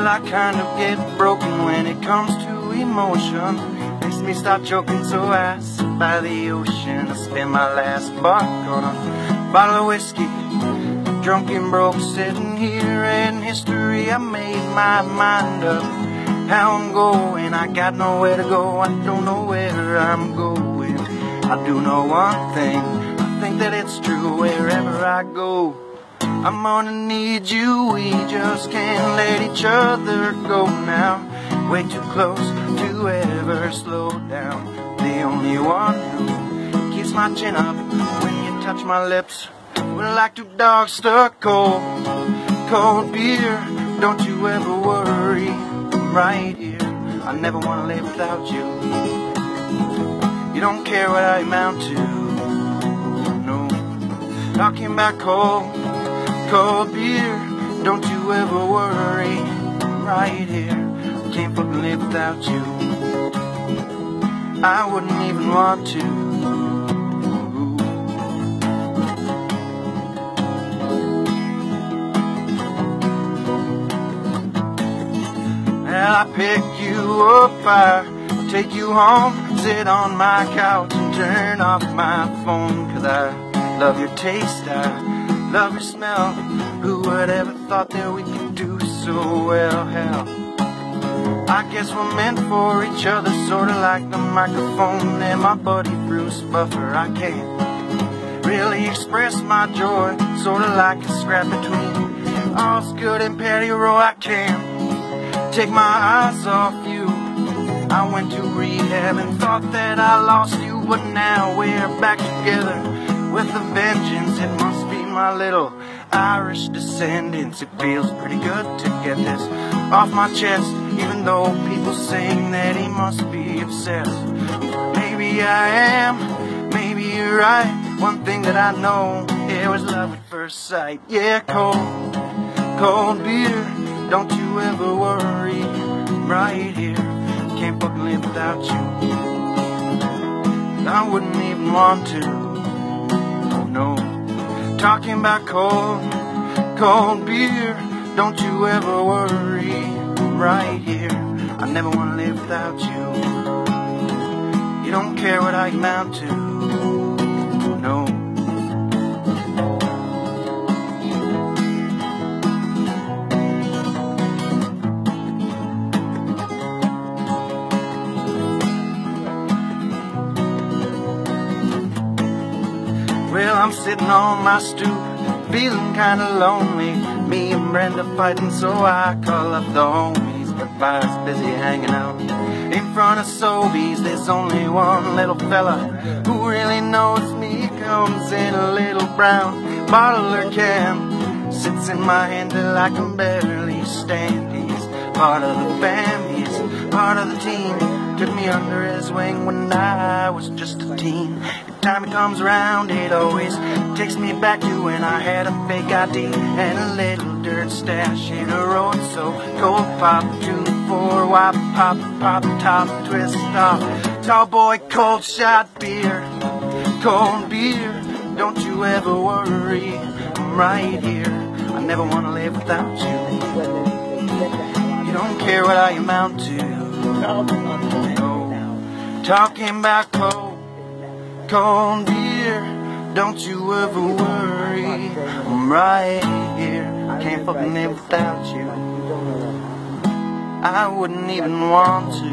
I kind of get broken when it comes to emotion. Makes me start choking, so I sit by the ocean. I spend my last buck on a bottle of whiskey. Drunk and broke, sitting here in history. I made my mind up how I'm going. I got nowhere to go, I don't know where I'm going. I do know one thing, I think that it's true. Wherever I go, I'm gonna need you. We just can't let each other go now. Way too close to ever slow down. The only one who keeps my chin up when you touch my lips. We're like two dogs stuck cold, cold beer. Don't you ever worry, I'm right here. I never wanna live without you. You don't care what I amount to, no. Talking about cold, cold beer. Don't you ever worry, I'm right here. I can't fucking live without you. I wouldn't even want to. Well, I pick you up, I take you home, sit on my couch and turn off my phone. 'Cause I love your taste, I love your smell. Who would ever thought that we could do so well? Hell, I guess we're meant for each other, sorta like the microphone and my buddy Bruce Buffer. I can't really express my joy, sorta like a scrap between Osgood and Patty Row. I can't take my eyes off you. I went to rehab and thought that I lost you, but now we're back together with a vengeance. It must be my little Irish descendants. It feels pretty good to get this off my chest, even though people saying that he must be obsessed. Maybe I am, maybe you're right. One thing that I know, it was love at first sight. Yeah, cold, cold beer. Don't you ever worry, I'm right here. Can't fucking live without you. I wouldn't even want to, oh no. Talking about cold, cold beer. Don't you ever worry, I'm right here. I never wanna live without you. You don't care what I amount to, no. Well, I'm sitting on my stoop, feeling kinda lonely. Me and Brenda fighting, so I call up the homies. But Fire's busy hanging out in front of Sobeys. There's only one little fella who really knows me. He comes in a little brown bottle or can, sits in my hand till I can barely stand. He's part of the fam, he's part of the team. Took me under his wing when I was just a teen. Every time he comes around, it always takes me back to when I had a fake ID and a little dirt stash. Hit a road so cold, pop 2, 4, wop, pop, pop, top, twist off. Tall boy, cold shot beer, cold beer. Don't you ever worry, I'm right here. I never wanna live without you. You don't care what I amount to. No. Talking about cold, cold beer. Don't you ever worry, I'm right here. I can't fucking live without you. I wouldn't even want to.